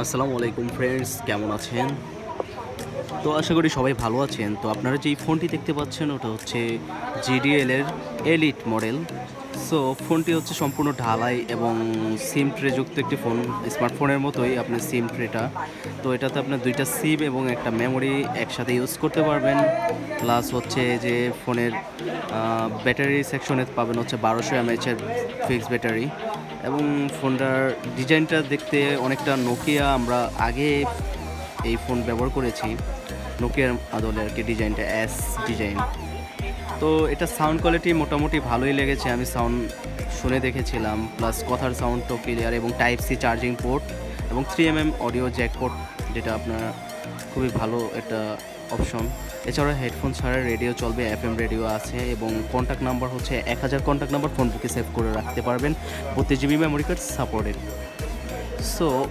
আসসালামু আলাইকুম ফ্রেন্ডস, কেমন আছেন? তো আশা করি সবাই ভালো আছেন। তো আপনারা যেই ফোনটি দেখতে পাচ্ছেন ওটা হচ্ছে JDL এর এলিট মডেল। সো ফোনটি হচ্ছে সম্পূর্ণ ঢালাই এবং সিম ট্রে যুক্ত একটি ফোন। স্মার্টফোনের মতোই আপনার সিম ট্রেটা। তো এটাতে আপনার ২টা সিম এবং একটা মেমোরি একসাথে ইউজ করতে পারবেন। প্লাস হচ্ছে যে ফোনের ব্যাটারি সেকশনে পাবেন হচ্ছে ১২০০ এমএএইচের ফিক্সড ব্যাটারি। এবং ফোনটার ডিজাইনটা দেখতে অনেকটা নোকিয়া, আমরা আগে এই ফোন ব্যবহার করেছি নোকিয়ার আদলে আর কি, ডিজাইনটা এস ডিজাইন। তো এটা সাউন্ড কোয়ালিটি মোটামুটি ভালোই লেগেছে, আমি সাউন্ড শুনে দেখেছিলাম, প্লাস কথার সাউন্ডটাও ক্লিয়ার এবং টাইপ সি চার্জিং পোর্ট এবং 3mm অডিও জ্যাক পোর্ট, যেটা আপনার খুবই ভালো একটা অপশন। এছাড়া হেডফোন ছাড়া রেডিও চলবে, FM রেডিও আছে এবং কন্ট্যাক্ট নাম্বার হচ্ছে 1000 কন্ট্যাক্ট নাম্বার ফোন বুকে সেভ করে রাখতে পারবেন। 32 GB memory card supported. So